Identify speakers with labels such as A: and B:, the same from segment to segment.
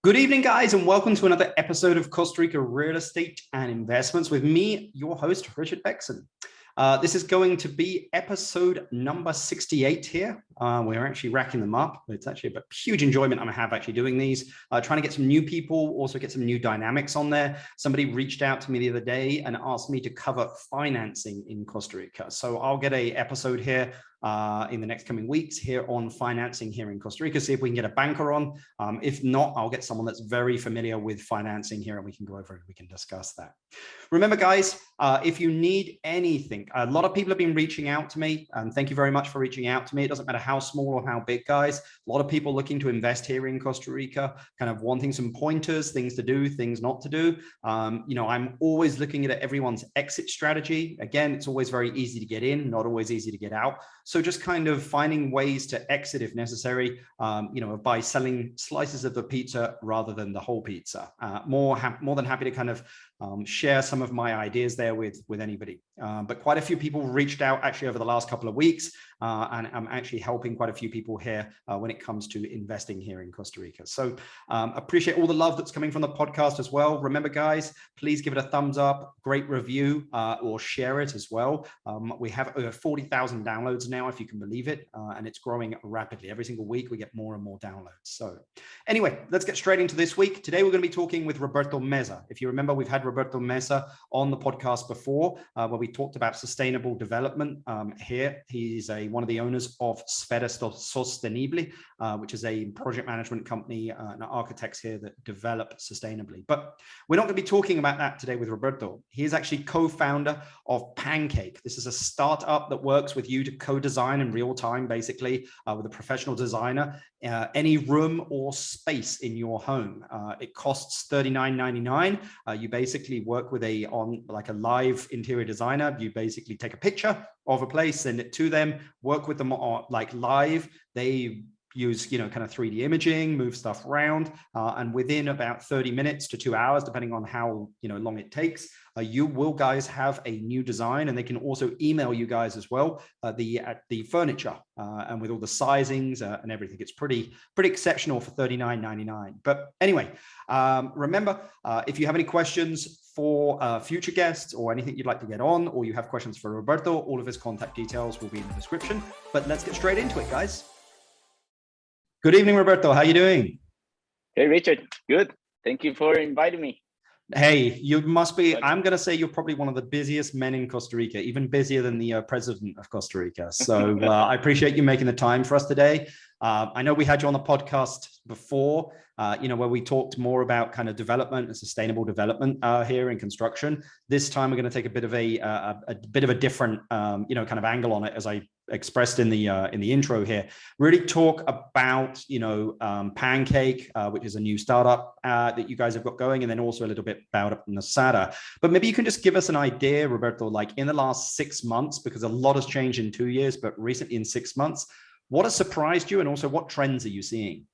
A: Good evening, guys, and welcome to another episode of Costa Rica Real Estate and Investments with me, your host, Richard Beckson. This is going to be episode number 68 here. We're actually racking them up. It's actually a huge enjoyment I have actually doing these, trying to get some new people, also get some new dynamics on there. Somebody reached out to me the other day and asked me to cover financing in Costa Rica. So I'll get an episode here in the next coming weeks here on financing here in Costa Rica, see if we can get a banker on. If not, I'll get someone that's very familiar with financing here and we can go over it, we can discuss that. Remember, guys, if you need anything, a lot of people have been reaching out to me, and thank you very much for reaching out to me. It doesn't matter how small or how big, guys. A lot of people looking to invest here in Costa Rica, kind of wanting some pointers, things to do, things not to do. I'm always looking at everyone's exit strategy. Again, it's always very easy to get in, not always easy to get out. So just kind of finding ways to exit if necessary, by selling slices of the pizza rather than the whole pizza. More than happy to kind of share some of my ideas there with anybody. But quite a few people reached out actually over the last couple of weeks, and I'm actually helping quite a few people here when it comes to investing here in Costa Rica. So appreciate all the love that's coming from the podcast as well. Remember, guys, please give it a thumbs up, great review, or share it as well. We have over 40,000 downloads now, if you can believe it, and it's growing rapidly. Every single week we get more and more downloads. So anyway, let's get straight into this week. Today we're going to be talking with Ro0berto Meza. If you remember, we've had Ro0berto Meza on the podcast before, where we talked about sustainable development. Here he's one of the owners of Sfera Sostenible, which is a project management company and architects here that develop sustainably. But we're not going to be talking about that today with Ro0berto. He is actually co-founder of Pancake. This is a startup that works with you to co-design in real time, basically, with a professional designer, any room or space in your home. It costs $39.99. You basically work with a live interior designer. You basically take a picture of a place, send it to them, work with them like live. They use, kind of 3D imaging, move stuff around, and within about 30 minutes to 2 hours, depending on how long it takes, you will guys have a new design, and they can also email you guys as well the furniture and with all the sizings and everything. It's pretty exceptional for $39.99. But anyway, remember, if you have any questions for future guests or anything you'd like to get on, or you have questions for Ro0berto, all of his contact details will be in the description. But let's get straight into it, guys. Good evening, Ro0berto. How are you doing?
B: Hey, Richard. Good. Thank you for inviting me.
A: Hey, you must be, I'm going to say you're probably one of the busiest men in Costa Rica, even busier than the president of Costa Rica. So I appreciate you making the time for us today. I know we had you on the podcast before, where we talked more about kind of development and sustainable development here in construction. This time we're going to take a bit of a different, kind of angle on it, as I expressed in the intro here. Really talk about, Pancake, which is a new startup that you guys have got going, and then also a little bit about Nosara. But maybe you can just give us an idea, Ro0berto, like in the last 6 months, because a lot has changed in 2 years, but recently in 6 months, what has surprised you, and also what trends are you seeing?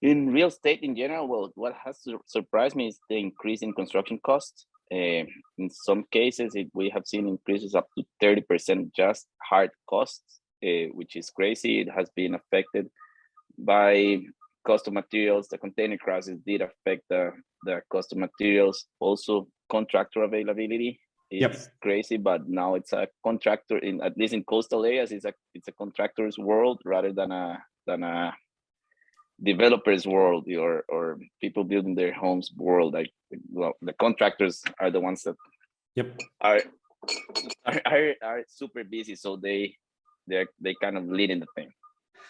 B: In real estate in general, well, what has surprised me is the increase in construction costs. In some cases, we have seen increases up to 30% just hard costs, which is crazy. It has been affected by cost of materials. The container crisis did affect the cost of materials. Also, contractor availability. It's crazy, but now it's a contractor at least in coastal areas. It's a contractor's world rather than a developers world or people building their homes world. Like, well, the contractors are the ones that are super busy, so they kind of leading the thing.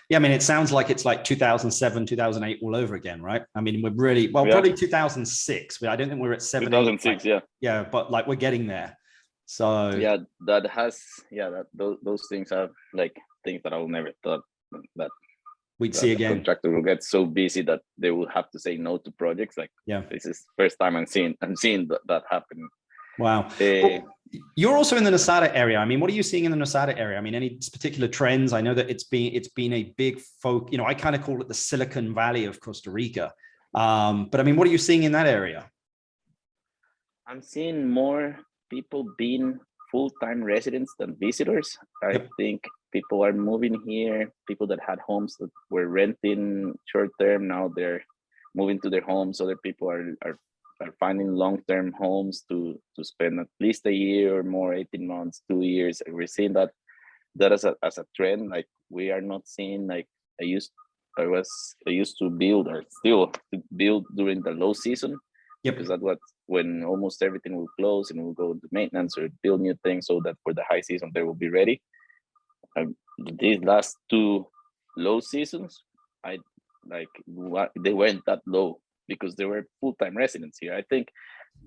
A: Yeah, I mean, it sounds like it's like 2007, 2008 all over again, right? I mean, we're really, probably 2006, but I don't think we're at 2006, yeah, but like we're getting there. So
B: yeah, those things are like things that I will never thought that
A: we'd see again.
B: Contractor will get so busy that they will have to say no to projects. Like, this is first time I'm seeing that happen.
A: Wow. Well, you're also in the Nosara area. I mean, what are you seeing in the Nosara area? I mean, any particular trends? I know that it's been a big I kind of call it the Silicon Valley of Costa Rica. But I mean, what are you seeing in that area?
B: I'm seeing more people being full-time residents than visitors. I think people are moving here, people that had homes that were renting short-term, now they're moving to their homes. Other people are finding long-term homes to spend at least a year or more, 18 months, 2 years. And we're seeing that as a trend. Like, we are not seeing, like, I used to build, or still to build during the low season, because that's when almost everything will close and we'll go into maintenance or build new things, so that for the high season they will be ready. These last two low seasons, they weren't that low because they were full-time residents here. I think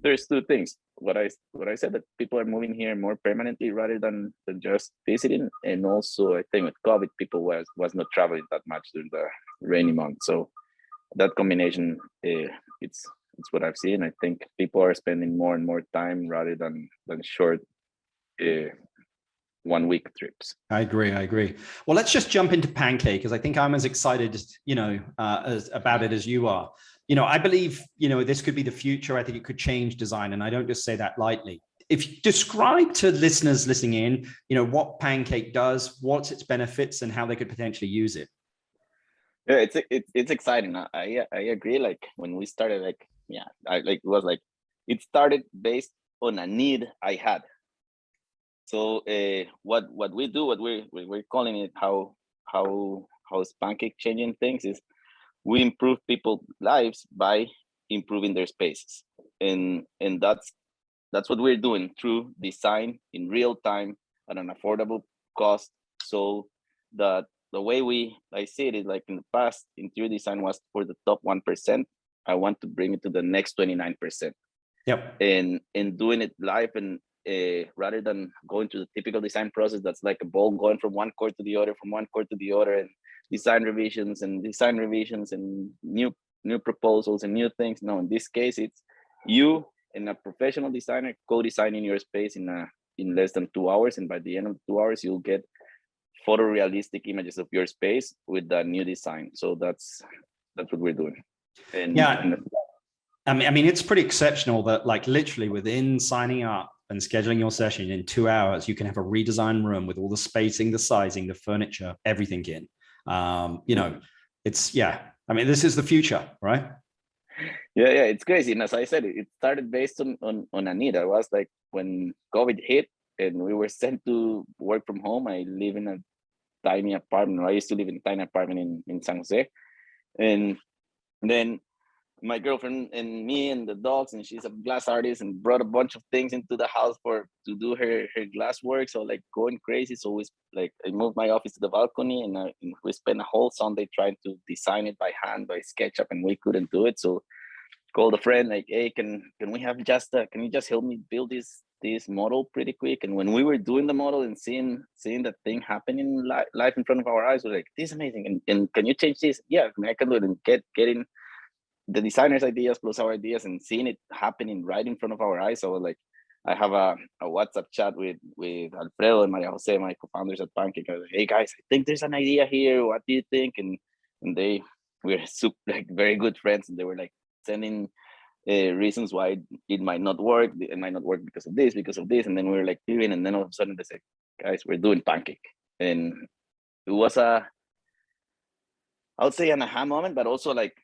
B: there's two things. What I said, that people are moving here more permanently rather than just visiting, and also I think with COVID, people was not traveling that much during the rainy months. So that combination, it's what I've seen. I think people are spending more and more time rather than short 1 week trips.
A: I agree. Well, let's just jump into Pancake, because I think I'm as excited, about it as you are. I believe, this could be the future. I think it could change design. And I don't just say that lightly. If you describe to listeners listening in, what Pancake does, what's its benefits, and how they could potentially use it.
B: Yeah, it's exciting. I agree. Like, when we started, it started based on a need I had. So what we do, what we're calling it, how is Pancake changing things, is we improve people's lives by improving their spaces, and that's what we're doing through design in real time at an affordable cost. So that the way I see it is, like, in the past, interior design was for the top 1%. I want to bring it to the next 29%.
A: Yep.
B: And doing it live, and rather than going through the typical design process, that's like a ball going from one court to the other, and design revisions and new proposals and new things. No, in this case, it's you and a professional designer co-designing your space in less than 2 hours, and by the end of 2 hours, you'll get photorealistic images of your space with the new design. So that's what we're doing. And
A: I mean, it's pretty exceptional that, like, literally within signing up and scheduling your session in 2 hours, you can have a redesigned room with all the spacing, the sizing, the furniture, everything in. I mean, this is the future, right?
B: Yeah, it's crazy. And as I said, it started based on a need. I was like, when COVID hit and we were sent to work from home, I live in a tiny apartment, or I used to live in a tiny apartment in San Jose. And then my girlfriend and me and the dogs, and she's a glass artist, and brought a bunch of things into the house to do her glass work. So, like, going crazy. So I moved my office to the balcony, and we spent a whole Sunday trying to design it by hand, by SketchUp, and we couldn't do it. So called a friend, like, hey, can we have can you just help me build this model pretty quick? And when we were doing the model and seeing the thing happening live in front of our eyes, we're like, this is amazing. And can you change this? Yeah, I can do it. And getting the designer's ideas plus our ideas and seeing it happening right in front of our eyes. So, like, I have a WhatsApp chat with Alfredo and Maria Jose, my co-founders at Pancake. I was like, hey guys, I think there's an idea here. What do you think? And we're super, like, very good friends, and they were like sending reasons why it might not work. It might not work because of this, and then we were like doing, and then all of a sudden they said, guys, we're doing Pancake. And it was I would say an aha moment, but also, like,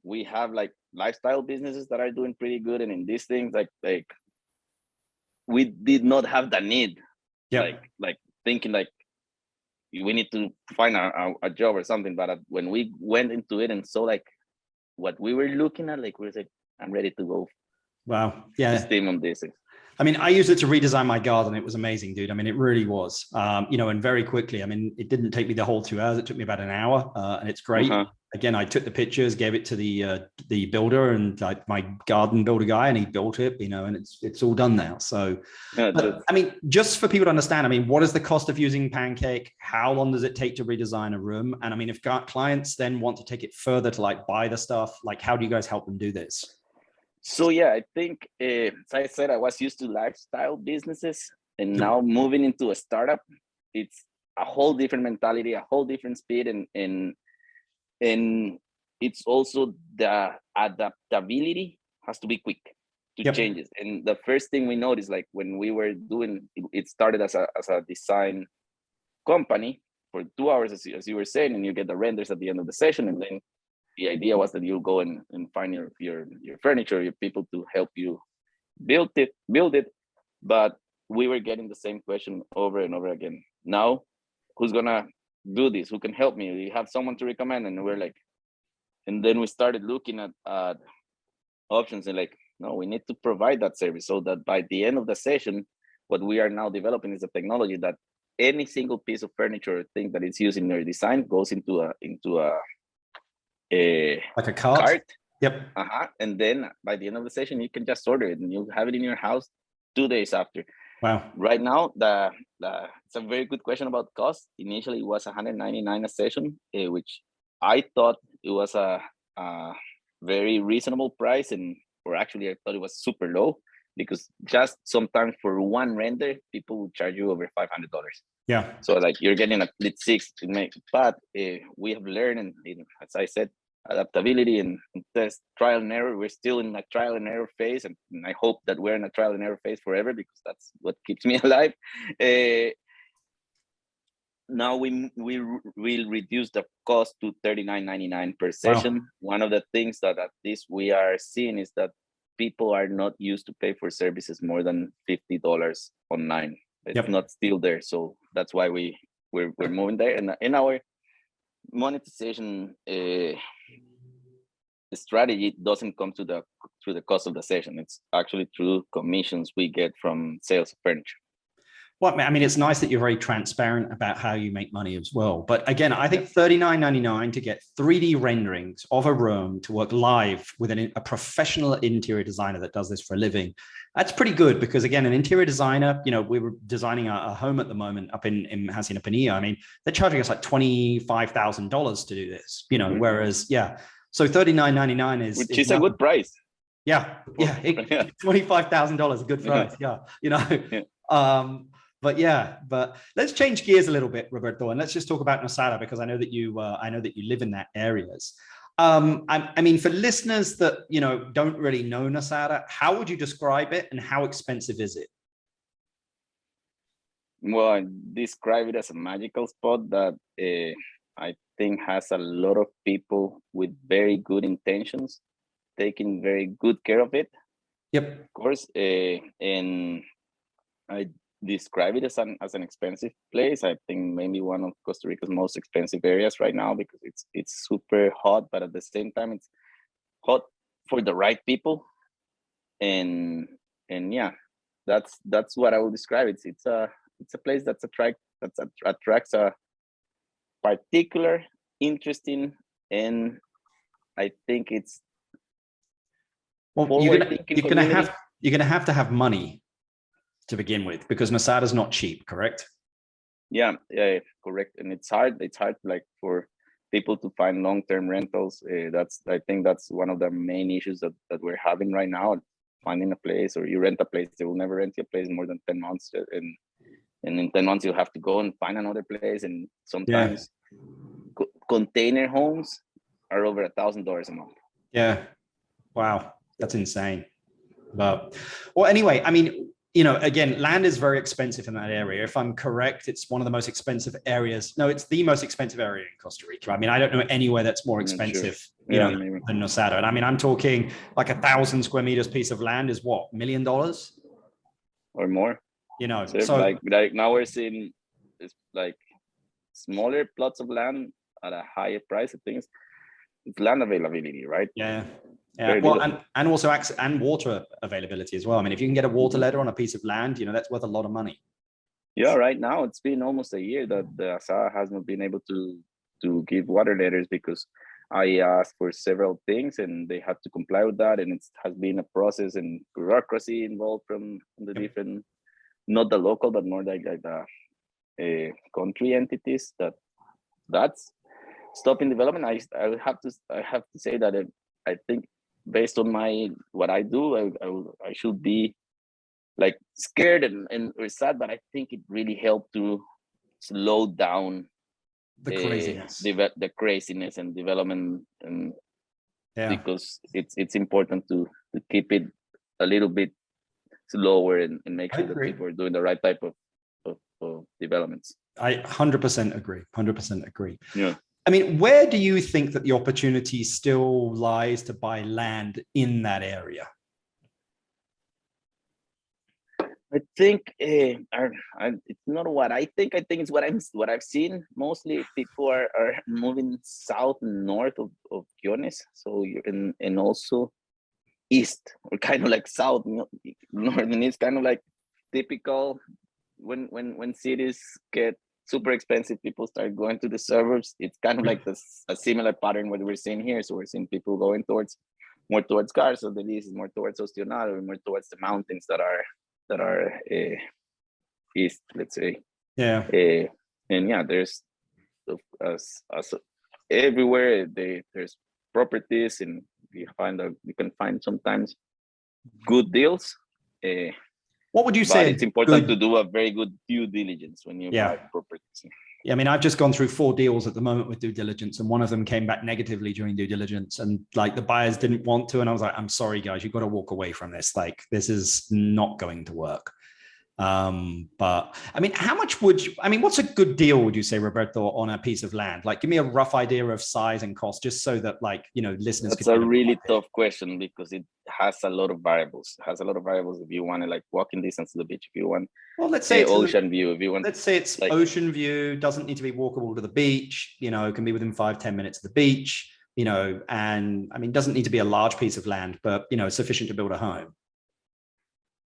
B: we have, like, lifestyle businesses that are doing pretty good, and in these things, like we did not have the need, like thinking like we need to find a job or something. But when we went into it and saw, like, what we were looking at, like, we were like, I'm ready to go.
A: Wow. Yeah.
B: Steam on this.
A: I mean, I used it to redesign my garden. It was amazing, dude. I mean, it really was, and very quickly. I mean, it didn't take me the whole 2 hours. It took me about an hour, and it's great. Again, I took the pictures, gave it to the builder, and my garden builder guy, and he built it, and it's all done now. So, I mean, just for people to understand, I mean, what is the cost of using Pancake? How long does it take to redesign a room? And I mean, if clients then want to take it further to, like, buy the stuff, like, how do you guys help them do this?
B: So yeah, I think, as I said, I was used to lifestyle businesses, and now moving into a startup, it's a whole different mentality, a whole different speed, and it's also the adaptability has to be quick. to changes. And the first thing we noticed, like when we were doing, it started as a design company for 2 hours, as you were saying, and you get the renders at the end of the session. And then the idea was that you'll go and find your furniture, your people to help you build it. But we were getting the same question over and over again. Now, who's gonna do this? Who can help me? You have someone to recommend? And we're like, and then we started looking at options and like, no, we need to provide that service so that by the end of the session, what we are now developing is a technology that any single piece of furniture or thing that is used in your design goes into a
A: like a cart. Yep.
B: And then by the end of the session, you can just order it and you'll have it in your house 2 days after.
A: Wow.
B: Right now, it's a very good question about cost. Initially, it was $199 a session, which I thought it was a very reasonable price, or actually I thought it was super low, because just sometimes for one render, people will charge you over $500.
A: Yeah.
B: So like you're getting a split 6 to make, but we have learned, and as I said, adaptability and test, trial and error. We're still in a trial and error phase, and I hope that we're in a trial and error phase forever, because that's what keeps me alive. Now we will reduce the cost to $39.99 per session. Wow. One of the things that at least we are seeing is that people are not used to pay for services more than $50 online. It's not still there, so that's why we're moving there. And in our monetization strategy doesn't come to the cost of the session. It's actually through commissions we get from sales of furniture.
A: Well, I mean, it's nice that you're very transparent about how you make money as well. But again, I think $39.99 to get 3D renderings of a room to work live with a professional interior designer that does this for a living. That's pretty good, because again, an interior designer, we were designing a home at the moment up in Hacienda Pinilla. I mean, they're charging us like $25,000 to do this, whereas, so $39.99 is
B: which is a good price.
A: Yeah. $25,000, a good price. But let's change gears a little bit, Roberto, and let's just talk about Nosara, because I know that you live in that areas. I mean, for listeners that don't really know Nosara, how would you describe it, and how expensive is it?
B: Well, I describe it as a magical spot that I think has a lot of people with very good intentions, taking very good care of it.
A: Yep.
B: Of course, and I describe it as an expensive place. I think maybe one of Costa Rica's most expensive areas right now, because it's super hot, but at the same time it's hot for the right people. And yeah, that's what I would describe it. It's a place that attracts a particular interesting, and I think it's
A: you're gonna have to have money to begin with, because Nosara is not cheap, correct?
B: Yeah, correct. And it's hard like for people to find long-term rentals. I think that's one of the main issues that we're having right now, finding a place, or you rent a place, they will never rent you a place more than 10 months. And in 10 months, you have to go and find another place. And sometimes container homes are over $1,000 a month.
A: Yeah. Wow. That's insane. But, well, anyway, I mean, again, land is very expensive in that area. If I'm correct, it's one of the most expensive areas. No, it's the most expensive area in Costa Rica. I mean, I don't know anywhere that's more expensive, than Nosara. And I mean, I'm talking like 1,000 square meters piece of land is what, $1 million?
B: Or more.
A: So
B: like now we're seeing it's like smaller plots of land at a higher price. I think it's land availability, right?
A: Yeah. Well, and also access and water availability as well. I mean, if you can get a water letter on a piece of land, that's worth a lot of money.
B: Yeah, right now it's been almost a year that the ASA has not been able to give water letters, because I asked for several things and they have to comply with that, and it has been a process and bureaucracy involved from the different, not the local, but more like the country entities that's stopping development. I have to say that I think, based on what I do, I should be like scared and sad, but I think it really helped to slow down
A: the craziness,
B: the craziness and development, and because it's important to keep it a little bit slower and make sure that
A: agree.
B: people are doing the right type of developments.
A: I 100% agree. 100% agree.
B: Yeah.
A: I mean, where do you think that the opportunity still lies to buy land in that area?
B: I think it's not what I think. I think it's what I've seen. Mostly people are moving south and north of Guiones. So you're and also east, or kind of like south, north and east, kind of like typical when cities get super expensive, people start going to the suburbs. It's kind of like a similar pattern what we're seeing here. So we're seeing people going more towards cars. So the lease is more towards Ostionado, more towards the mountains that are east, let's say.
A: Yeah.
B: And yeah, there's as everywhere there's properties, and you can find sometimes good deals.
A: What would you say?
B: But it's important to do a very good due diligence when you buy properties.
A: Yeah, I mean, I've just gone through 4 deals at the moment with due diligence, and one of them came back negatively during due diligence, and like the buyers didn't want to, and I was like, I'm sorry, guys, you've got to walk away from this. Like, this is not going to work. But I mean, what's a good deal, would you say, Roberto, on a piece of land? Like, give me a rough idea of size and cost, just so that, like, listeners.
B: That's a really tough question because it has a lot of variables. It has a lot of variables if you want to like walking distance to the beach, if you want,
A: well, let's say
B: ocean view, if you want.
A: Let's say it's like, ocean view, doesn't need to be walkable to the beach, can be within 5-10 minutes of the beach, and I mean, doesn't need to be a large piece of land, but, sufficient to build a home.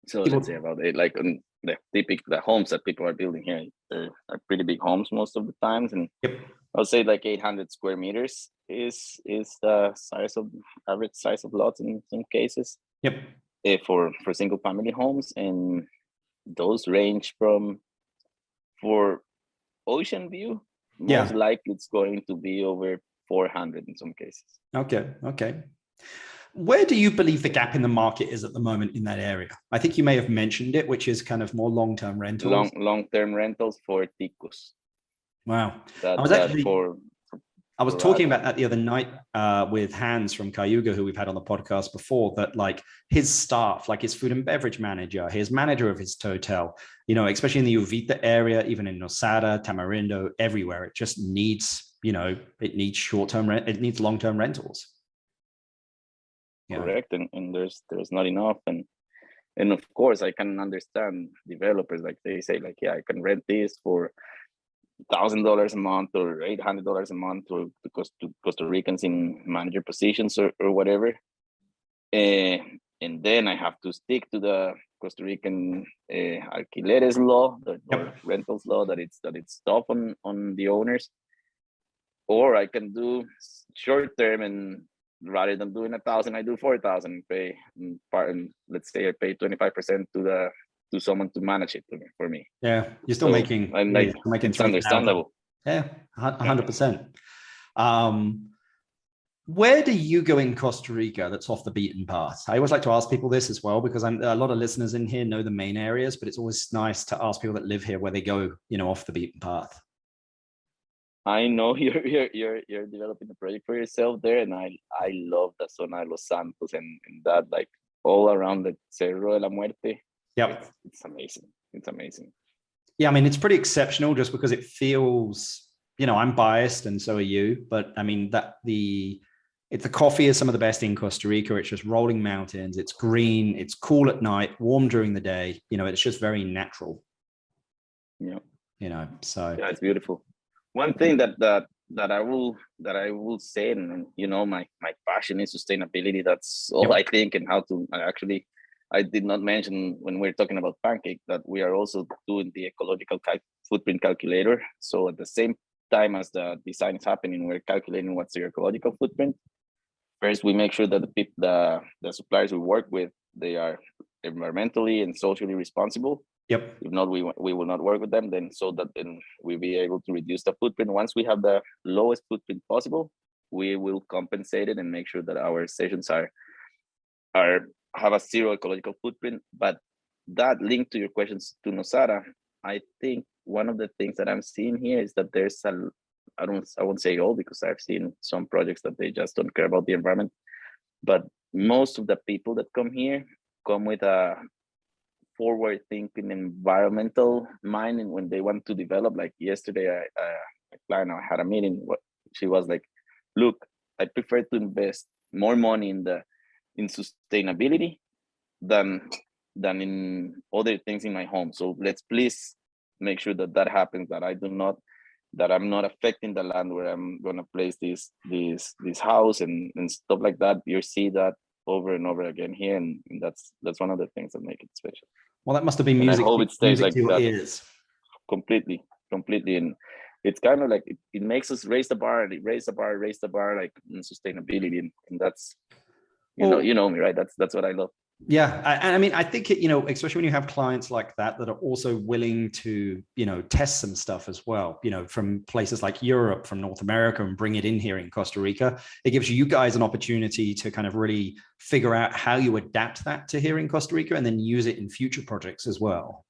B: So let's say about it, like the homes that people are building here are pretty big homes most of the times, and I'll say like 800 square meters is the average size of lots in some cases. For single family homes, and those range from, for ocean view, most likely it's going to be over 400 in some cases.
A: Okay. Where do you believe the gap in the market is at the moment in that area? I think you may have mentioned it, which is kind of more long-term rentals.
B: Long-term rentals for ticos.
A: Wow. I was talking about that the other night with Hans from Cayuga, who we've had on the podcast before, that like his staff, like his food and beverage manager, his manager of his hotel, especially in the Uvita area, even in Nosara, Tamarindo, everywhere, it just needs, it needs short-term rent, it needs long-term rentals.
B: Correct. And there's not enough. And of course I can understand developers, like they say, like, yeah, I can rent this for $1,000 a month or $800 a month to Costa Ricans in manager positions or whatever. And then I have to stick to the Costa Rican alquileres law, or rentals law, that it's tough on the owners. Or I can do short term, and rather than doing 1,000, I do 4,000 and pay and let's say I pay 25% to someone to manage it for me.
A: Yeah, you're still making.
B: I'm like, it's understandable.
A: Yeah, 100%. Where do you go in Costa Rica that's off the beaten path? I always like to ask people this as well, because a lot of listeners in here know the main areas, but it's always nice to ask people that live here where they go, off the beaten path.
B: I know you're developing a project for yourself there, and I love the zona de Los Santos and that, like all around the Cerro de la Muerte. It's amazing. It's amazing.
A: Yeah, I mean, it's pretty exceptional just because it feels, I'm biased and so are you, but I mean the coffee is some of the best in Costa Rica. It's just rolling mountains. It's green. It's cool at night, warm during the day. It's just very natural.
B: Yeah.
A: So
B: yeah, it's beautiful. One thing that I will say, and my passion is sustainability. That's all I think, and how to I did not mention when we're talking about Pancake that we are also doing the ecological footprint calculator. So at the same time as the design is happening, we're calculating what's the ecological footprint. First, we make sure that the suppliers we work with, they are environmentally and socially responsible. If not, we will not work with them. Then we'll be able to reduce the footprint. Once we have the lowest footprint possible, we will compensate it and make sure that our stations have a zero ecological footprint. But that linked to your questions to Nosara, I think one of the things that I'm seeing here is that there's I won't say all, because I've seen some projects that they just don't care about the environment, but most of the people that come here come with a forward thinking environmental mind, and when they want to develop, like yesterday a client, I had a meeting, she was like, look, I prefer to invest more money in sustainability than in other things in my home, so let's please make sure that happens, that I'm not affecting the land where I'm gonna place this house and stuff like that. You see that over and over again here, and that's one of the things that make it special.
A: Well, that must have been
B: And
A: music.
B: I hope it stays like
A: to your
B: that.
A: ears.
B: Completely, and it's kind of like it makes us raise the bar, like in sustainability, and that's you know me, right? That's what I love.
A: Yeah, I mean, I think it, especially when you have clients like that are also willing to, test some stuff as well, from places like Europe, from North America, and bring it in here in Costa Rica. It gives you guys an opportunity to kind of really figure out how you adapt that to here in Costa Rica and then use it in future projects as well.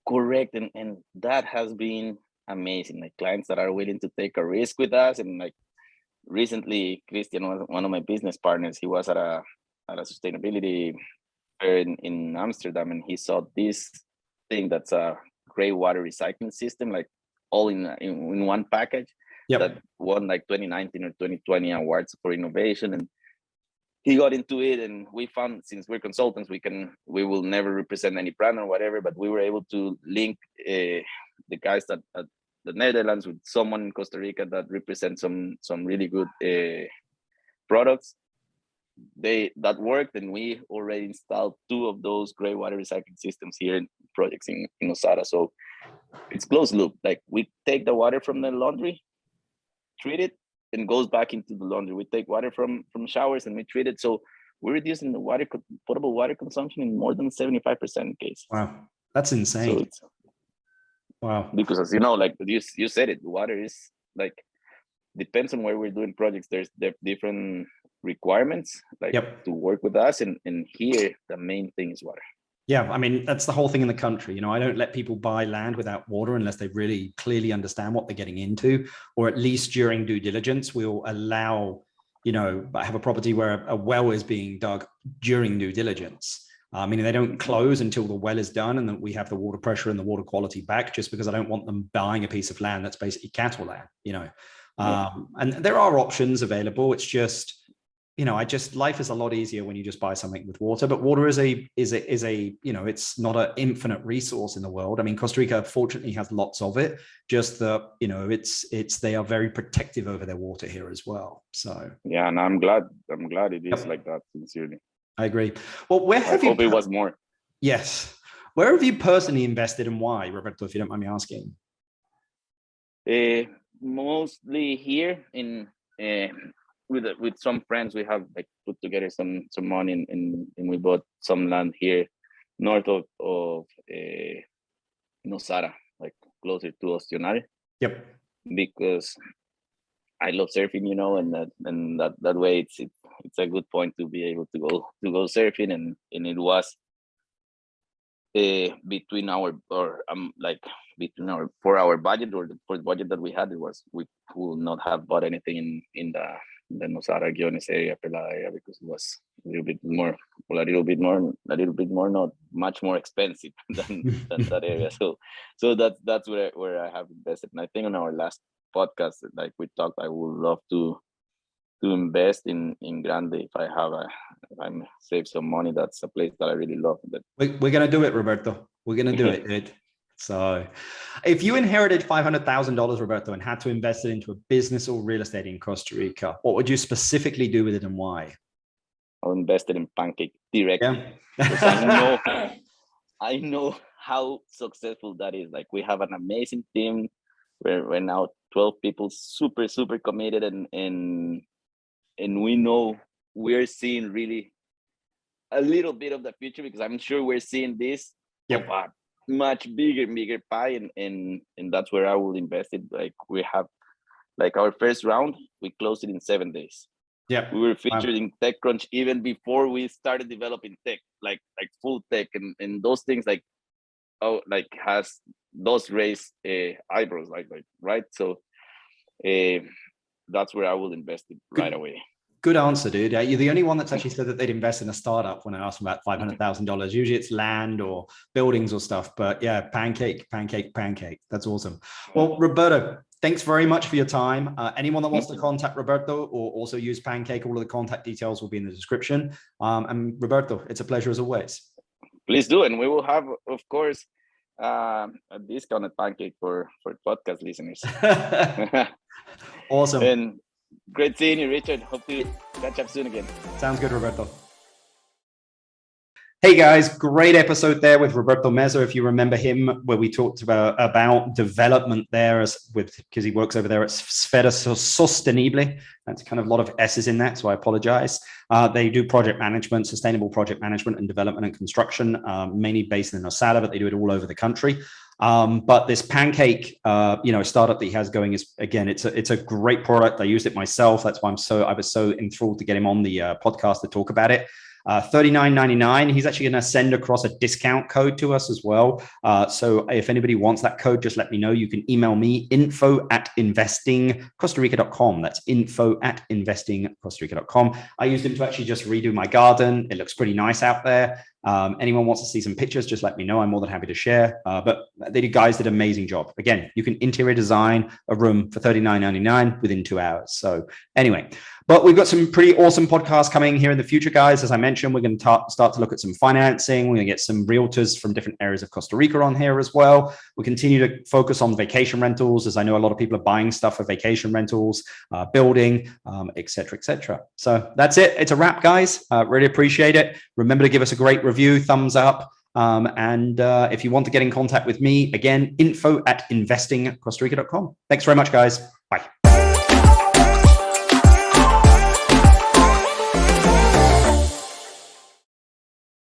B: Correct, and that has been amazing. Like clients that are willing to take a risk with us, and like recently, Christian was one of my business partners. He was at a sustainability fair in Amsterdam, and he saw this thing that's a gray water recycling system, like all in one package.
A: Yep.
B: That won like 2019 or 2020 awards for innovation, and he got into it. And we found, since we're consultants, we will never represent any brand or whatever, but we were able to link the guys at the Netherlands with someone in Costa Rica that represents some really good products. That worked, and we already installed 2 of those gray water recycling systems here in projects in Nosara. So it's closed loop. Like we take the water from the laundry, treat it, and goes back into the laundry. We take water from showers and we treat it. So we're reducing the potable water consumption in more than 75% case.
A: Wow, that's insane. So wow.
B: Because as you know, like you said it, water is like, depends on where we're doing projects. There's different requirements to work with us, and here the main thing is water.
A: Yeah, I mean, that's the whole thing in the country. I don't let people buy land without water unless they really clearly understand what they're getting into, or at least during due diligence, we'll allow, I have a property where a well is being dug during due diligence. Meaning they don't close until the well is done and that we have the water pressure and the water quality back, just because I don't want them buying a piece of land that's basically cattle land, And there are options available. It's just, life is a lot easier when you just buy something with water. But water is a it's not an infinite resource in the world. I mean, Costa Rica fortunately has lots of it. Just that they are very protective over their water here as well. So
B: yeah, and I'm glad it is like that. Sincerely,
A: I agree. Well,
B: I hope it was more.
A: Yes. Where have you personally invested and why, Roberto, if you don't mind me asking?
B: Mostly here in with some friends. We have like put together some money and we bought some land here north of Nosara, like closer to Ostionare.
A: Yep.
B: Because I love surfing, and that way it's a good point to be able to go surfing, and it was between our for our budget, or for the budget that we had, we would not have bought anything in the Nosara Guiones area, Pelada area, because it was a little bit more, not much more expensive than that area. So that's where I have invested. And I think on our last podcast, like we talked, I would love to invest in Grande if I save some money. That's a place that I really love.
A: We're gonna do it, Roberto. We're gonna do it, dude. So if you inherited $500,000, Roberto, and had to invest it into a business or real estate in Costa Rica, what would you specifically do with it and why?
B: I'll invest it in Pancake directly.
A: Yeah.
B: Because I know how successful that is. Like we have an amazing team. We're now 12 people, super, super committed, and we know we're seeing really a little bit of the future, because I'm sure we're seeing this
A: Yep.
B: Much bigger pie, and that's where I will invest it. Like we have, like our first round, we closed it in 7 days.
A: Yeah,
B: we were featured in TechCrunch even before we started developing tech, like full tech, and those things has those raised eyebrows, like right. So that's where I will invest it right away.
A: Good answer, dude. You're the only one that's actually said that they'd invest in a startup when I asked them about $500,000. Usually it's land or buildings or stuff, but yeah, Pancake. That's awesome. Well, Roberto, thanks very much for your time. Anyone that wants to contact Roberto or also use Pancake, all of the contact details will be in the description. And Roberto, it's a pleasure as always.
B: Please do. And we will have, of course, a discounted Pancake for podcast listeners.
A: Awesome.
B: And great seeing you, Richard. Hope to catch up soon again.
A: Sounds good, Roberto. Hey guys, great episode there with Ro0berto Meza. If you remember him, where we talked about development there because he works over there at Sfera Sostenible. That's kind of a lot of S's in that, so I apologize. They do project management, sustainable project management and development and construction, mainly based in Nosara, but they do it all over the country. But this Pancake, startup that he has going is, again, it's a great product. I used it myself. That's why I was so enthralled to get him on the podcast to talk about it. $39.99. He's actually going to send across a discount code to us as well. So if anybody wants that code, just let me know. You can email me info@investingcostarica.com. That's info@investingcostarica.com. I used him to actually just redo my garden. It looks pretty nice out there. Anyone wants to see some pictures, just let me know. I'm more than happy to share. But the guys did an amazing job. Again, you can interior design a room for $39.99 within 2 hours. So anyway, but we've got some pretty awesome podcasts coming here in the future, guys. As I mentioned, we're going to start to look at some financing. We're going to get some realtors from different areas of Costa Rica on here as well. We continue to focus on vacation rentals, as I know a lot of people are buying stuff for vacation rentals, building, et cetera, et cetera. So that's it. It's a wrap, guys. Really appreciate it. Remember to give us a great review, thumbs up. And if you want to get in contact with me, again, info@investingcostarica.com. Thanks very much, guys. Bye.